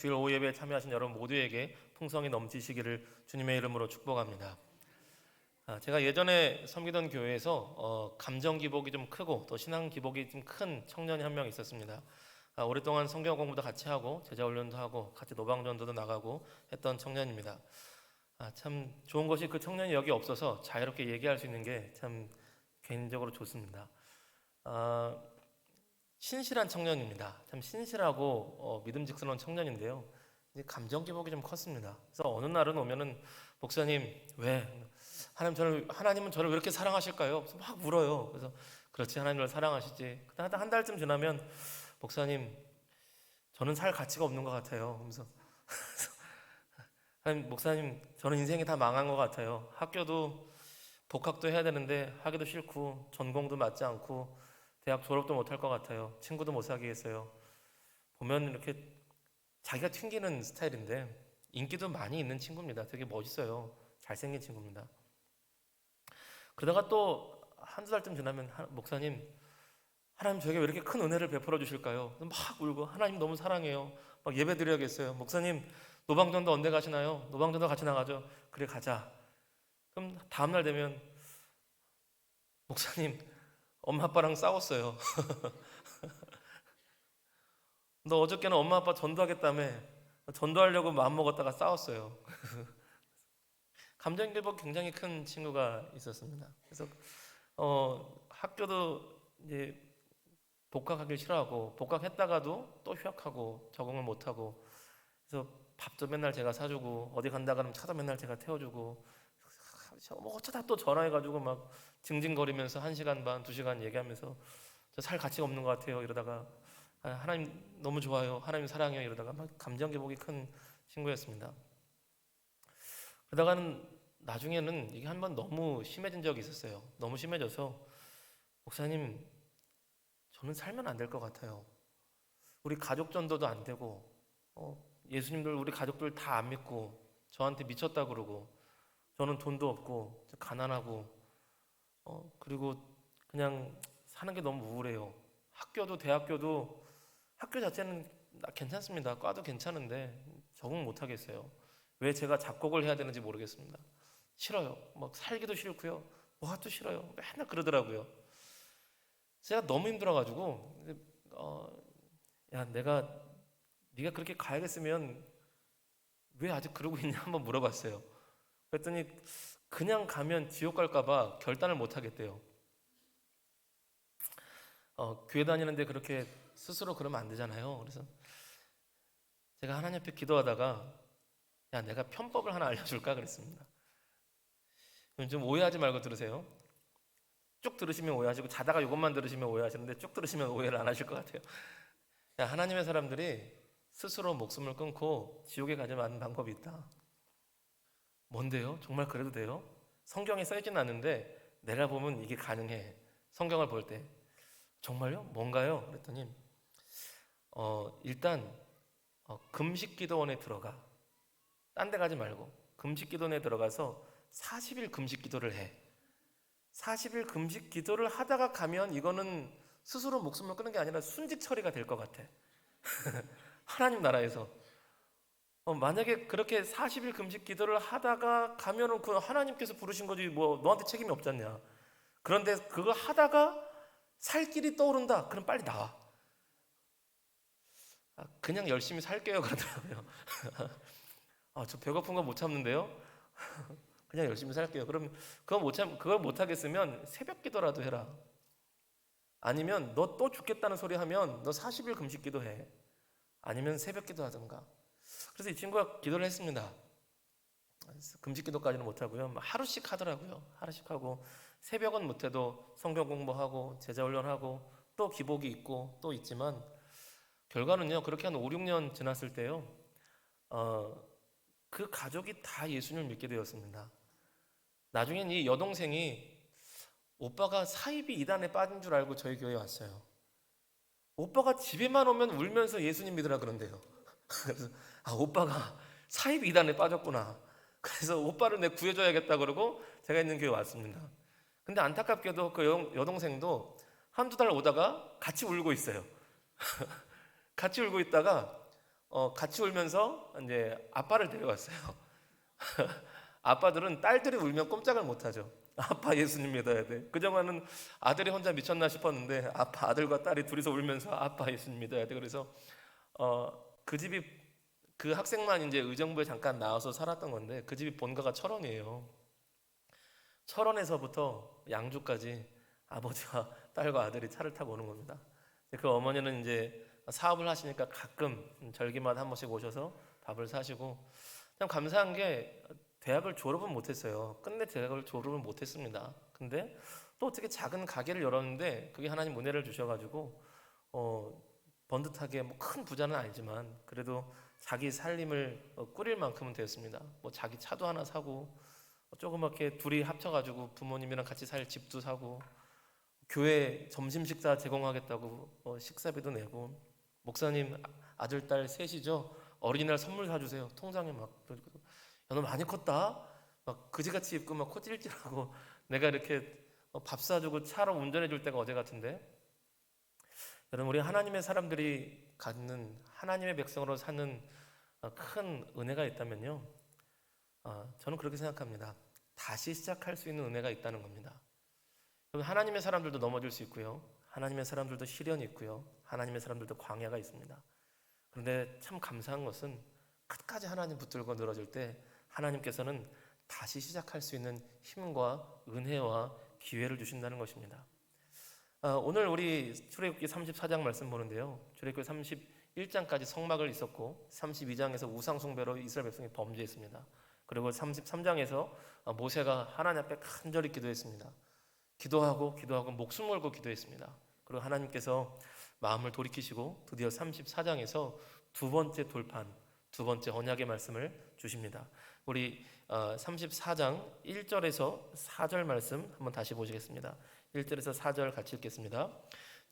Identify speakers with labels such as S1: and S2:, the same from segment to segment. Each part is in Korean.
S1: 주일 오후 예배에 참여하신 여러분 모두에게 풍성이 넘치시기를 주님의 이름으로 축복합니다. 제가 예전에 섬기던 교회에서 감정 기복이 좀 크고 또 신앙 기복이 좀 큰 청년이 한 명 있었습니다. 오랫동안 성경 공부도 같이 하고 제자 훈련도 하고 같이 노방전도도 나가고 했던 청년입니다. 참 좋은 것이 그 청년이 여기 없어서 자유롭게 얘기할 수 있는 게 참 개인적으로 좋습니다. 신실한 청년입니다. 참 신실하고 믿음직스러운 청년인데요. 이제 감정 기복이 좀 컸습니다. 그래서 어느 날은 오면은 목사님 왜 하나님은 저를 왜 이렇게 사랑하실까요? 그래서 막 물어요. 그래서 그렇지, 하나님을 사랑하시지. 한 달쯤 지나면 목사님 저는 살 가치가 없는 것 같아요. 그래서 하나님, 목사님 저는 인생이 다 망한 것 같아요. 학교도 복학도 해야 되는데 하기도 싫고 전공도 맞지 않고 대학 졸업도 못할 것 같아요. 친구도 못 사귀겠어요. 보면 이렇게 자기가 튕기는 스타일인데 인기도 많이 있는 친구입니다. 되게 멋있어요. 잘생긴 친구입니다. 그러다가 또 한두 달쯤 지나면 목사님 하나님 저에게 왜 이렇게 큰 은혜를 베풀어 주실까요? 막 울고 하나님 너무 사랑해요. 막 예배 드려야겠어요. 목사님 노방전도 언제 가시나요? 노방전도 같이 나가죠. 그래 가자. 그럼 다음날 되면 목사님 엄마 아빠랑 싸웠어요. 너 어저께는 엄마 아빠 전도하겠다며 전도하려고 마음먹었다가 싸웠어요. 감정기복 굉장히 큰 친구가 있었습니다. 그래서 학교도 이제 복학하기 싫어하고 복학했다가도 또 휴학하고 적응을 못하고, 그래서 밥도 맨날 제가 사주고 어디 간다 그러면 차도 맨날 제가 태워주고 뭐 어쩌다 또 전화해가지고 막 징징거리면서 1시간 반, 2시간 얘기하면서 저 살 가치가 없는 것 같아요 이러다가 하나님 너무 좋아요, 하나님 사랑해요 이러다가 막 감정 기복이 큰 친구였습니다. 그러다가는 나중에는 이게 한번 너무 심해진 적이 있었어요. 너무 심해져서 목사님 저는 살면 안 될 것 같아요. 우리 가족 전도도 안 되고 예수님들 우리 가족들 다 안 믿고 저한테 미쳤다 그러고 저는 돈도 없고 가난하고 그리고 그냥 사는 게 너무 우울해요. 학교도 대학교도 학교 자체는 괜찮습니다. 과도 괜찮은데 적응 못 하겠어요. 왜 제가 작곡을 해야 되는지 모르겠습니다. 싫어요. 막 살기도 싫고요. 뭐가 또 싫어요. 맨날 그러더라고요. 제가 너무 힘들어가지고 야 네가 그렇게 가야겠으면 왜 아직 그러고 있냐 한번 물어봤어요. 그랬더니 그냥 가면 지옥 갈까봐 결단을 못 하겠대요. 교회 다니는데 그렇게 스스로 그러면 안 되잖아요. 그래서 제가 하나님 앞에 기도하다가 야 내가 편법을 하나 알려줄까 그랬습니다. 좀 오해하지 말고 들으세요. 쭉 들으시면 오해하시고 자다가 이것만 들으시면 오해하시는데 쭉 들으시면 오해를 안 하실 것 같아요. 야, 하나님의 사람들이 스스로 목숨을 끊고 지옥에 가지 않는 방법이 있다. 뭔데요? 정말 그래도 돼요? 성경에 써있지는 않는데 내가 보면 이게 가능해. 성경을 볼 때. 정말요? 뭔가요? 그랬더니 일단 금식 기도원에 들어가. 딴 데 가지 말고 금식 기도원에 들어가서 40일 금식 기도를 해. 40일 금식 기도를 하다가 가면 이거는 스스로 목숨을 끊는 게 아니라 순직 처리가 될 것 같아. 하나님 나라에서 만약에 그렇게 40일 금식 기도를 하다가 가면은 그 하나님께서 부르신 거지 뭐 너한테 책임이 없잖냐. 그런데 그거 하다가 살 길이 떠오른다. 그럼 빨리 나와. 그냥 열심히 살게요 그러더라고요. 저 배고픈 거 못 참는데요. 그냥 열심히 살게요. 그럼 그걸 못 하겠으면 새벽 기도라도 해라. 아니면 너 또 죽겠다는 소리 하면 너 40일 금식 기도해. 아니면 새벽 기도 하든가. 그래서 이 친구가 기도를 했습니다. 금식 기도까지는 못하고요. 하루씩 하더라고요. 하루씩 하고 새벽은 못해도 성경 공부하고 제자 훈련하고 또 기복이 있고 또 있지만 결과는요. 그렇게 한 5, 6년 지났을 때요. 그 가족이 다 예수님을 믿게 되었습니다. 나중엔 이 여동생이 오빠가 사이비 이단에 빠진 줄 알고 저희 교회에 왔어요. 오빠가 집에만 오면 울면서 예수님 믿으라 그런대요. 그래서 오빠가 사이비 이단에 빠졌구나. 그래서 오빠를 내 구해줘야겠다 그러고 제가 있는 교회 왔습니다. 근데 안타깝게도 그 여동생도 한두 달 오다가 같이 울고 있어요. 같이 울고 있다가 같이 울면서 이제 아빠를 데려왔어요. 아빠들은 딸들이 울면 꼼짝을 못하죠. 아빠 예수님 믿어야 돼. 그동안은 아들이 혼자 미쳤나 싶었는데 아들과 딸이 둘이서 울면서 아빠 예수님 믿어야 돼. 그래서 그 집이 그 학생만 이제 의정부에 잠깐 나와서 살았던 건데 그 집이 본가가 철원이에요. 철원에서부터 양주까지 아버지와 딸과 아들이 차를 타고 오는 겁니다. 그 어머니는 이제 사업을 하시니까 가끔 절기마다 한 번씩 오셔서 밥을 사시고 참 감사한 게 대학을 졸업은 못했어요. 끝내 대학을 졸업을 못했습니다. 근데 또 어떻게 작은 가게를 열었는데 그게 하나님 은혜를 주셔가지고 번듯하게 뭐 큰 부자는 아니지만 그래도 자기 살림을 꾸릴 만큼은 되었습니다. 뭐 자기 차도 하나 사고 조그맣게 둘이 합쳐가지고 부모님이랑 같이 살 집도 사고 교회 점심 식사 제공하겠다고 식사비도 내고 목사님 아들 딸 셋이죠. 어린이날 선물 사주세요. 통장에 막 야, 너 많이 컸다. 막 그지같이 입고 막 코찔찔하고 내가 이렇게 밥 사주고 차로 운전해 줄 때가 어제 같은데 여러분 우리 하나님의 사람들이 갖는 하나님의 백성으로 사는 큰 은혜가 있다면요. 저는 그렇게 생각합니다. 다시 시작할 수 있는 은혜가 있다는 겁니다. 하나님의 사람들도 넘어질 수 있고요. 하나님의 사람들도 시련이 있고요. 하나님의 사람들도 광야가 있습니다. 그런데 참 감사한 것은 끝까지 하나님 붙들고 늘어질 때 하나님께서는 다시 시작할 수 있는 힘과 은혜와 기회를 주신다는 것입니다. 오늘 우리 출애굽기 34장 말씀 보는데요. 출애굽기 31장까지 성막을 있었고 32장에서 우상 숭배로 이스라엘 백성이 범죄했습니다. 그리고 33장에서 모세가 하나님 앞에 간절히 기도했습니다. 기도하고 목숨 걸고 기도했습니다. 그리고 하나님께서 마음을 돌이키시고 드디어 34장에서 두 번째 돌판, 두 번째 언약의 말씀을 주십니다. 우리 34장 1절에서 4절 말씀 한번 다시 보시겠습니다. 1절에서 4절 같이 읽겠습니다.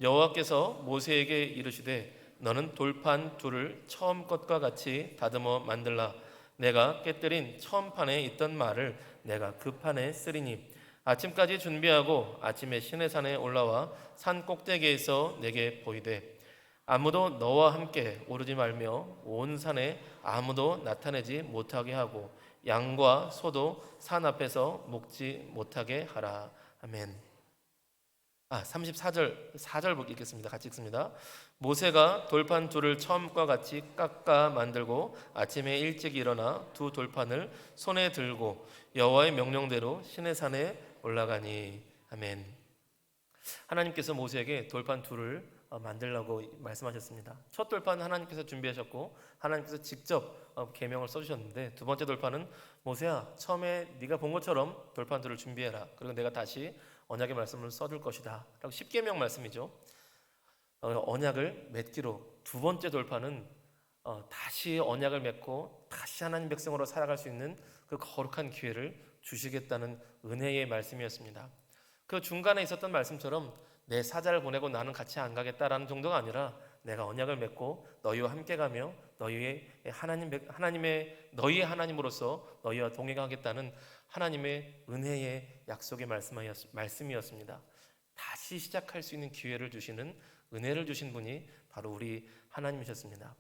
S1: 여호와께서 모세에게 이르시되 너는 돌판 둘을 처음 것과 같이 다듬어 만들라. 내가 깨뜨린 처음 판에 있던 말을 내가 그 판에 쓰리니 아침까지 준비하고 아침에 시내산에 올라와 산 꼭대기에서 내게 보이되 아무도 너와 함께 오르지 말며 온 산에 아무도 나타내지 못하게 하고 양과 소도 산 앞에서 먹지 못하게 하라. 아멘. 34절 4절 읽겠습니다. 같이 읽습니다. 모세가 돌판 둘을 처음과 같이 깎아 만들고 아침에 일찍 일어나 두 돌판을 손에 들고 여호와의 명령대로 시내산에 올라가니. 아멘. 하나님께서 모세에게 돌판 둘을 만들라고 말씀하셨습니다. 첫 돌판은 하나님께서 준비하셨고 하나님께서 직접 계명을 써주셨는데 두 번째 돌판은 모세야 처음에 네가 본 것처럼 돌판 둘을 준비해라. 그리고 내가 다시 언약의 말씀을 써줄 것이다 라고 10계명 말씀이죠. 언약을 맺기로 두 번째 돌파는 다시 언약을 맺고 다시 하나님 백성으로 살아갈 수 있는 그 거룩한 기회를 주시겠다는 은혜의 말씀이었습니다. 그 중간에 있었던 말씀처럼 내 사자를 보내고 나는 같이 안 가겠다라는 정도가 아니라 내가 언약을 맺고 너희와 함께 가며 너희의 너희의 하나님으로서 너희와 동행하겠다는 하나님의 은혜의 약속의 말씀이었습니다. 다시 시작할 수 있는 기회를 주시는 은혜를 주신 분이 바로 우리 하나님이셨습니다.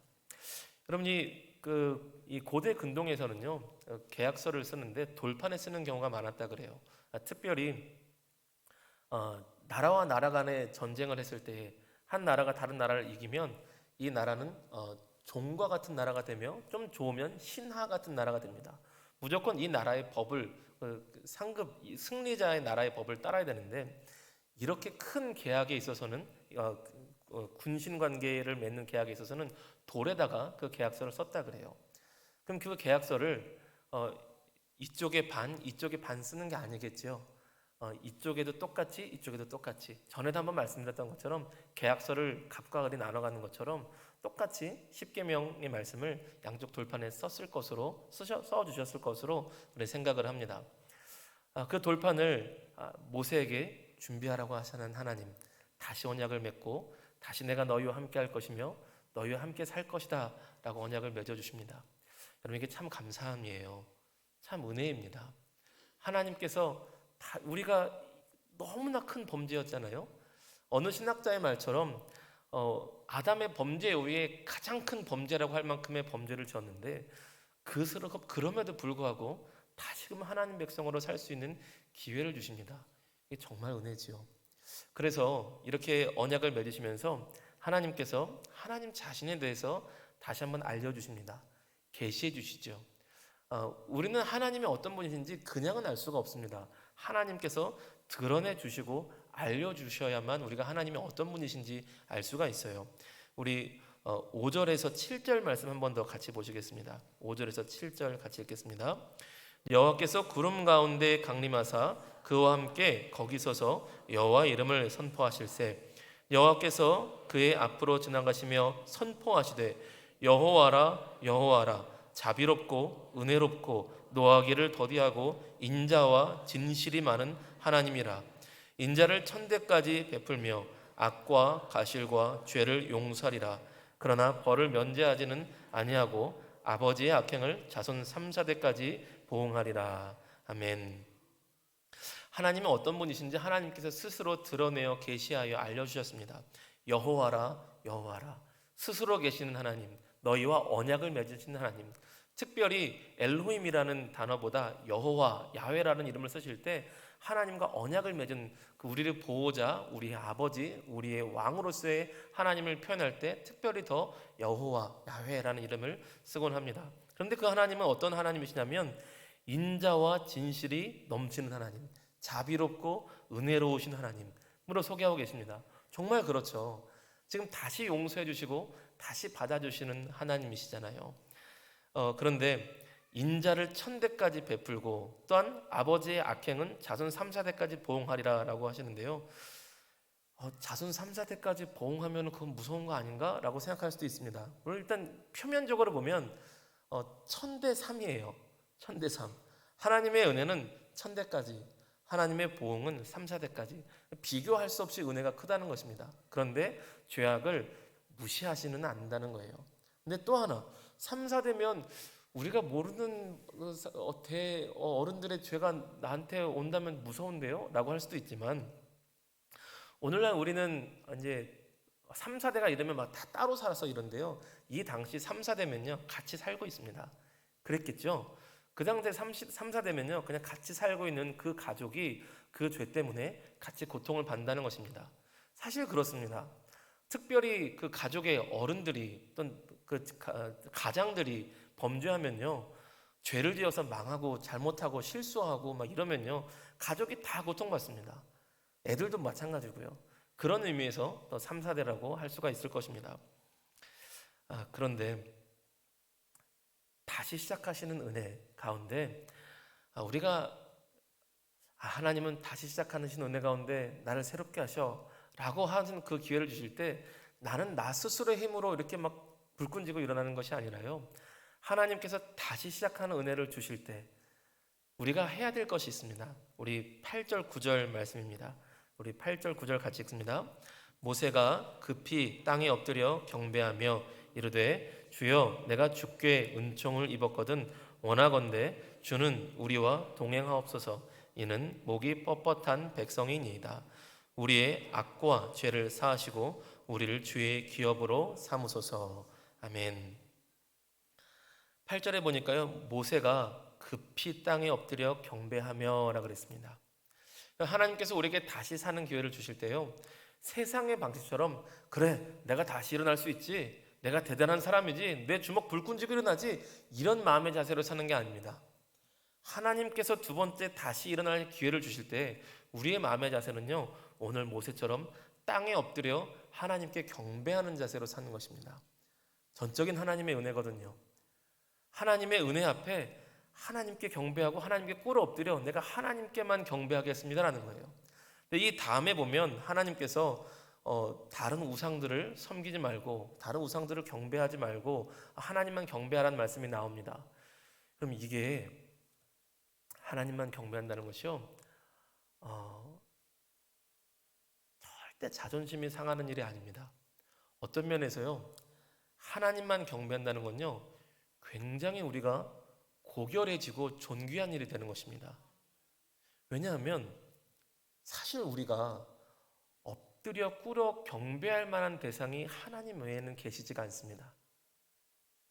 S1: 여러분이 이 고대 근동에서는요 계약서를 쓰는데 돌판에 쓰는 경우가 많았다 그래요. 특별히 나라와 나라 간에 전쟁을 했을 때 한 나라가 다른 나라를 이기면 이 나라는 종과 같은 나라가 되며 좀 좋으면 신하 같은 나라가 됩니다. 무조건 이 나라의 법을 상급 승리자의 나라의 법을 따라야 되는데 이렇게 큰 계약에 있어서는 군신 관계를 맺는 계약에 있어서는 돌에다가 그 계약서를 썼다 그래요. 그럼 그 계약서를 이쪽에 반 쓰는 게 아니겠죠. 이쪽에도 똑같이 이쪽에도 똑같이 전에도 한번 말씀드렸던 것처럼 계약서를 갑과 을이 나눠가는 것처럼 똑같이 10계명의 말씀을 양쪽 돌판에 써주셨을 것으로 생각을 합니다. 그 돌판을 모세에게 준비하라고 하시는 하나님, 다시 언약을 맺고 다시 내가 너희와 함께 할 것이며 너희와 함께 살 것이다 라고 언약을 맺어주십니다. 여러분 이게 참 감사함이에요. 참 은혜입니다. 하나님께서 우리가 너무나 큰 범죄였잖아요. 어느 신학자의 말처럼 아담의 범죄 이후에 가장 큰 범죄라고 할 만큼의 범죄를 지었는데 그럼에도 불구하고 다시금 하나님 백성으로 살 수 있는 기회를 주십니다. 이게 정말 은혜지요. 그래서 이렇게 언약을 맺으시면서 하나님께서 하나님 자신에 대해서 다시 한번 알려주십니다. 계시해 주시죠. 우리는 하나님이 어떤 분이신지 그냥은 알 수가 없습니다. 하나님께서 드러내 주시고 알려주셔야만 우리가 하나님이 어떤 분이신지 알 수가 있어요. 우리 5절에서 7절 말씀 한 번 더 같이 보시겠습니다. 5절에서 7절 같이 읽겠습니다. 여호와께서 구름 가운데 강림하사 그와 함께 거기 서서 여호와 이름을 선포하실세 여호와께서 그의 앞으로 지나가시며 선포하시되 여호와라 여호와라 자비롭고 은혜롭고 노하기를 더디하고 인자와 진실이 많은 하나님이라 인자를 천대까지 베풀며 악과 가실과 죄를 용서하리라 그러나 벌을 면제하지는 아니하고 아버지의 악행을 자손 3, 4대까지 보응하리라. 아멘. 하나님은 어떤 분이신지 하나님께서 스스로 드러내어 계시하여 알려주셨습니다. 여호와라 여호와라 스스로 계시는 하나님 너희와 언약을 맺으신 하나님 특별히 엘로힘이라는 단어보다 여호와 야훼라는 이름을 쓰실 때 하나님과 언약을 맺은 그 우리를 보호자 우리의 아버지 우리의 왕으로서의 하나님을 표현할 때 특별히 더 여호와 야훼라는 이름을 쓰곤 합니다. 그런데 그 하나님은 어떤 하나님이시냐면 인자와 진실이 넘치는 하나님 자비롭고 은혜로우신 하나님으로 소개하고 계십니다. 정말 그렇죠. 지금 다시 용서해 주시고 다시 받아주시는 하나님이시잖아요. 그런데 인자를 천대까지 베풀고 또한 아버지의 악행은 자손 3, 4대까지 보응하리라 라고 하시는데요. 자손 3, 4대까지 보응하면 그건 무서운 거 아닌가? 라고 생각할 수도 있습니다. 물론 일단 표면적으로 보면 천대 3이에요. 천대 3. 하나님의 은혜는 천대까지 하나님의 보응은 3, 4대까지 비교할 수 없이 은혜가 크다는 것입니다. 그런데 죄악을 무시하시는 않는다는 거예요. 근데 또 하나 3, 4대면 우리가 모르는 어른들의 죄가 나한테 온다면 무서운데요? 라고 할 수도 있지만 오늘날 우리는 이제 3, 4대가 이러면 막 다 따로 살아서 이런데요. 이 당시 3, 4대면요 같이 살고 있습니다. 그랬겠죠? 그 당시에 3, 4대면요 그냥 같이 살고 있는 그 가족이 그 죄 때문에 같이 고통을 받는다는 것입니다. 사실 그렇습니다. 특별히 그 가족의 어른들이 또는 그 가장들이 범죄하면요 죄를 지어서 망하고 잘못하고 실수하고 막 이러면요 가족이 다 고통받습니다. 애들도 마찬가지고요. 그런 의미에서 또 3, 4대라고 할 수가 있을 것입니다. 그런데 다시 시작하시는 은혜 가운데 우리가 하나님은 다시 시작하는 은혜 가운데 나를 새롭게 하셔 라고 하는 그 기회를 주실 때 나는 나 스스로의 힘으로 이렇게 막 불끈 지고 일어나는 것이 아니라요 하나님께서 다시 시작하는 은혜를 주실 때 우리가 해야 될 것이 있습니다. 우리 8절 9절 말씀입니다. 우리 8절 9절 같이 읽습니다. 모세가 급히 땅에 엎드려 경배하며 이르되 주여 내가 주께 은총을 입었거든 원하건대 주는 우리와 동행하옵소서 이는 목이 뻣뻣한 백성이니이다. 우리의 악과 죄를 사하시고 우리를 주의 기업으로 삼으소서. 아멘. 8절에 보니까요 모세가 급히 땅에 엎드려 경배하며 라고 그랬습니다. 하나님께서 우리에게 다시 사는 기회를 주실 때요 세상의 방식처럼 그래 내가 다시 일어날 수 있지 내가 대단한 사람이지 내 주먹 불끈 쥐고 일어나지 이런 마음의 자세로 사는 게 아닙니다. 하나님께서 두 번째 다시 일어날 기회를 주실 때 우리의 마음의 자세는요 오늘 모세처럼 땅에 엎드려 하나님께 경배하는 자세로 사는 것입니다. 전적인 하나님의 은혜거든요. 하나님의 은혜 앞에 하나님께 경배하고 하나님께 꿇어 엎드려 내가 하나님께만 경배하겠습니다라는 거예요. 근데 이 다음에 보면 하나님께서 다른 우상들을 섬기지 말고 다른 우상들을 경배하지 말고 하나님만 경배하라는 말씀이 나옵니다. 그럼 이게 하나님만 경배한다는 것이요 절대 자존심이 상하는 일이 아닙니다. 어떤 면에서요 하나님만 경배한다는 건요 굉장히 우리가 고결해지고 존귀한 일이 되는 것입니다. 왜냐하면 사실 우리가 엎드려 꿇어 경배할 만한 대상이 하나님 외에는 계시지가 않습니다.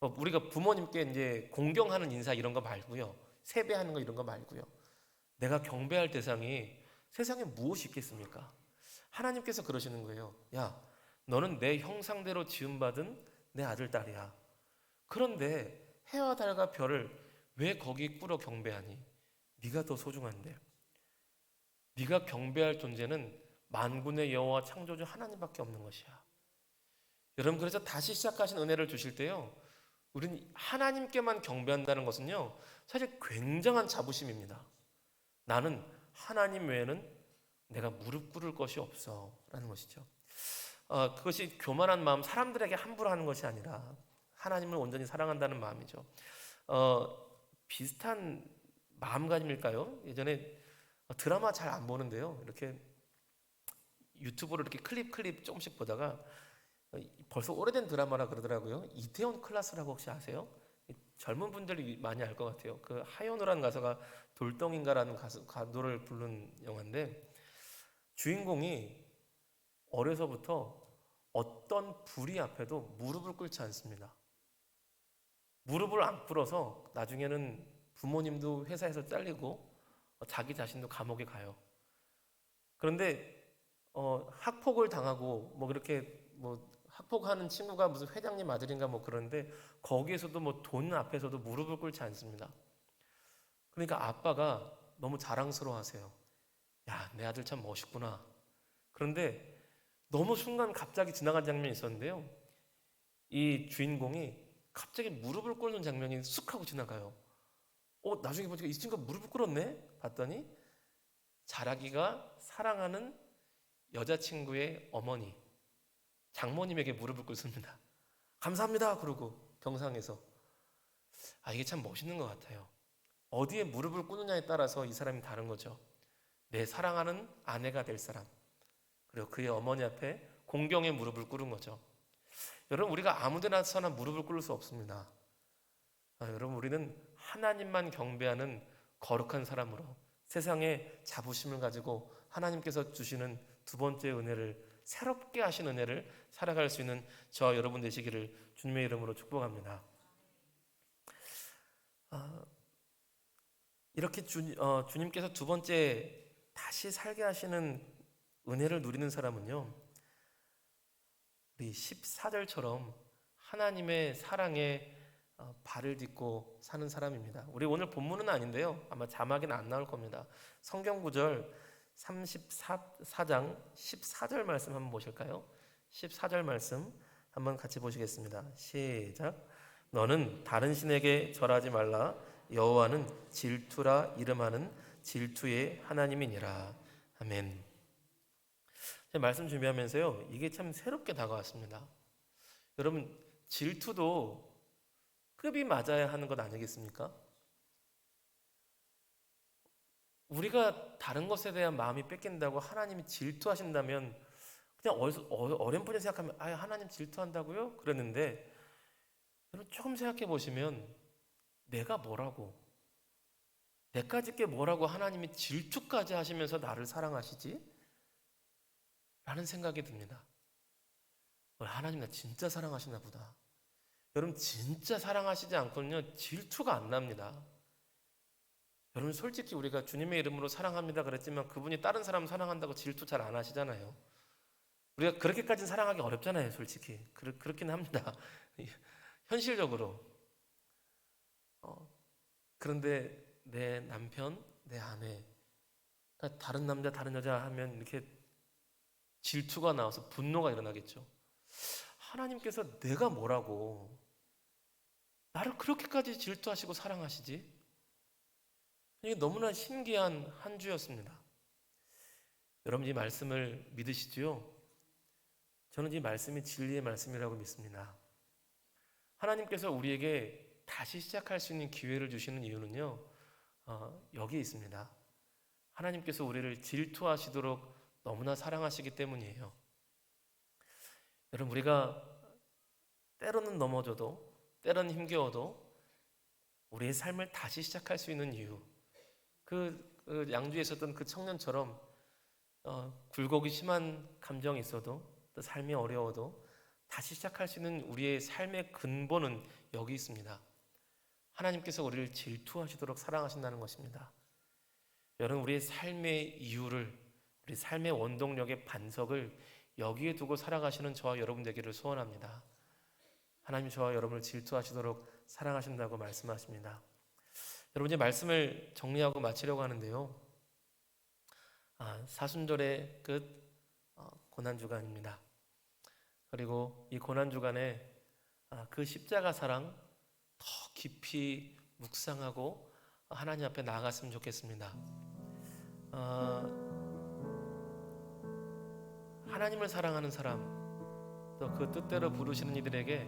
S1: 우리가 부모님께 이제 공경하는 인사 이런 거 말고요, 세배하는 거 이런 거 말고요, 내가 경배할 대상이 세상에 무엇이 있겠습니까? 하나님께서 그러시는 거예요. 야, 너는 내 형상대로 지음받은 내 아들, 딸이야. 그런데 해와 달과 별을 왜 거기 꿇어 경배하니? 네가 더 소중한데. 네가 경배할 존재는 만군의 여호와 창조주 하나님밖에 없는 것이야. 여러분, 그래서 다시 시작하신 은혜를 주실 때요, 우리는 하나님께만 경배한다는 것은요, 사실 굉장한 자부심입니다. 나는 하나님 외에는 내가 무릎 꿇을 것이 없어 라는 것이죠. 그것이 교만한 마음, 사람들에게 함부로 하는 것이 아니라 하나님을 온전히 사랑한다는 마음이죠. 비슷한 마음가짐일까요? 예전에 드라마 잘 안 보는데요, 이렇게 유튜브로 이렇게 클립 조금씩 보다가 벌써 오래된 드라마라 그러더라고요. 이태원 클라스라고 혹시 아세요? 젊은 분들이 많이 알 것 같아요. 그 하현우라는 가수가 돌덩인가라는 가수를 부른 영화인데, 주인공이 어려서부터 어떤 불의 앞에도 무릎을 꿇지 않습니다. 무릎을 안 꿇어서 나중에는 부모님도 회사에서 잘리고 자기 자신도 감옥에 가요. 그런데 학폭을 당하고 뭐 그렇게 뭐 학폭하는 친구가 무슨 회장님 아들인가 뭐 그런데 거기에서도 뭐 돈 앞에서도 무릎을 꿇지 않습니다. 그러니까 아빠가 너무 자랑스러워하세요. 야, 내 아들 참 멋있구나. 그런데 너무 순간 갑자기 지나간 장면이 있었는데요, 이 주인공이 갑자기 무릎을 꿇는 장면이 쑥 하고 지나가요. 나중에 보니까 이 친구가 무릎을 꿇었네? 봤더니 자라기가 사랑하는 여자친구의 어머니, 장모님에게 무릎을 꿇습니다. 감사합니다 그러고 병상에서. 이게 참 멋있는 것 같아요. 어디에 무릎을 꿇느냐에 따라서 이 사람이 다른 거죠. 내 사랑하는 아내가 될 사람, 그리고 그의 어머니 앞에 공경의 무릎을 꿇은 거죠. 여러분, 우리가 아무데나서나 무릎을 꿇을 수 없습니다. 여러분, 우리는 하나님만 경배하는 거룩한 사람으로 세상에 자부심을 가지고 하나님께서 주시는 두 번째 은혜를, 새롭게 하신 은혜를 살아갈 수 있는 저와 여러분 되시기를 주님의 이름으로 축복합니다. 이렇게 주님께서 두 번째 다시 살게 하시는 은혜를 누리는 사람은요, 우리 14절처럼 하나님의 사랑에 발을 딛고 사는 사람입니다. 우리 오늘 본문은 아닌데요, 아마 자막에는 안 나올 겁니다. 성경 구절 34장 14절 말씀 한번 보실까요? 14절 말씀 한번 같이 보시겠습니다. 시작. 너는 다른 신에게 절하지 말라. 여호와는 질투라 이름하는 질투의 하나님이니라. 아멘. 말씀 준비하면서요, 이게 참 새롭게 다가왔습니다. 여러분, 질투도 급이 맞아야 하는 것 아니겠습니까? 우리가 다른 것에 대한 마음이 뺏긴다고 하나님이 질투하신다면 그냥 어렴풋이 생각하면 하나님 질투한다고요? 그랬는데, 여러분 조금 생각해 보시면 내가 뭐라고, 내까짓 게 뭐라고 하나님이 질투까지 하시면서 나를 사랑하시지? 라는 생각이 듭니다. 하나님 나 진짜 사랑하시나 보다. 여러분, 진짜 사랑하시지 않고는요, 질투가 안 납니다. 여러분, 솔직히 우리가 주님의 이름으로 사랑합니다 그랬지만 그분이 다른 사람 사랑한다고 질투 잘 안 하시잖아요. 우리가 그렇게까지는 사랑하기 어렵잖아요, 솔직히. 그렇긴 합니다. 현실적으로. 그런데 내 남편, 내 아내, 다른 남자, 다른 여자 하면 이렇게 질투가 나와서 분노가 일어나겠죠. 하나님께서 내가 뭐라고 나를 그렇게까지 질투하시고 사랑하시지? 이게 너무나 신기한 한 주였습니다. 여러분, 이 말씀을 믿으시지요? 저는 이 말씀이 진리의 말씀이라고 믿습니다. 하나님께서 우리에게 다시 시작할 수 있는 기회를 주시는 이유는요, 여기에 있습니다. 하나님께서 우리를 질투하시도록 너무나 사랑하시기 때문이에요. 여러분, 우리가 때로는 넘어져도, 때로는 힘겨워도 우리의 삶을 다시 시작할 수 있는 이유, 그 양주에 있었던 그 청년처럼 굴곡이 심한 감정이 있어도 또 삶이 어려워도 다시 시작할 수 있는 우리의 삶의 근본은 여기 있습니다. 하나님께서 우리를 질투하시도록 사랑하신다는 것입니다. 여러분, 우리의 삶의 이유를, 우리 삶의 원동력의 반석을 여기에 두고 살아가시는 저와 여러분 되기를 소원합니다. 하나님 저와 여러분을 질투하시도록 사랑하신다고 말씀하십니다. 여러분, 이제 말씀을 정리하고 마치려고 하는데요. 사순절의 끝 고난주간입니다. 그리고 이 고난주간에 그 십자가 사랑 더 깊이 묵상하고 하나님 앞에 나아갔으면 좋겠습니다. 하나님을 사랑하는 사람, 또 그 뜻대로 부르시는 이들에게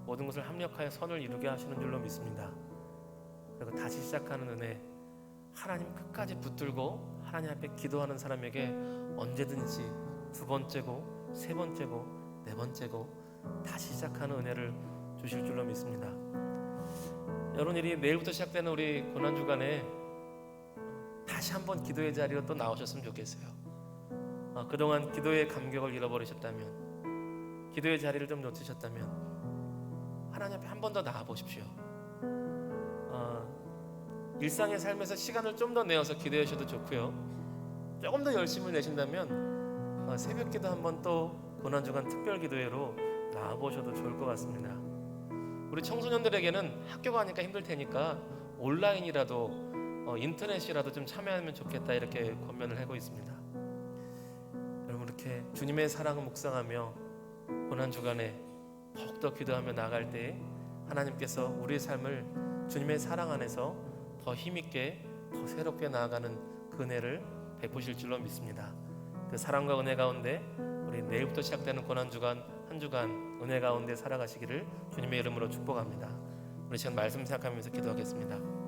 S1: 모든 것을 합력하여 선을 이루게 하시는 줄로 믿습니다. 그리고 다시 시작하는 은혜, 하나님 끝까지 붙들고 하나님 앞에 기도하는 사람에게 언제든지 두 번째고 세 번째고 네 번째고 다시 시작하는 은혜를 주실 줄로 믿습니다. 여러분, 이 내일부터 시작되는 우리 고난주간에 다시 한번 기도의 자리로 또 나오셨으면 좋겠어요. 그동안 기도의 감격을 잃어버리셨다면, 기도의 자리를 좀 놓치셨다면 하나님 앞에 한 번 더 나아보십시오. 일상의 삶에서 시간을 좀 더 내어서 기도하셔도 좋고요. 조금 더 열심을 내신다면 새벽 기도 한번 또 고난주간 특별 기도회로 나와보셔도 좋을 것 같습니다. 우리 청소년들에게는 학교 가니까 힘들 테니까 온라인이라도 인터넷이라도 좀 참여하면 좋겠다, 이렇게 권면을 하고 있습니다. 여러분, 이렇게 주님의 사랑을 묵상하며 고난주간에 더욱더 기도하며 나아갈 때 하나님께서 우리의 삶을 주님의 사랑 안에서 더 힘있게 더 새롭게 나아가는 그 은혜를 베푸실 줄로 믿습니다. 그 사랑과 은혜 가운데 우리 내일부터 시작되는 고난주간 한 주간 은혜 가운데 살아가시기를 주님의 이름으로 축복합니다. 우리 지금 말씀 생각하면서 기도하겠습니다.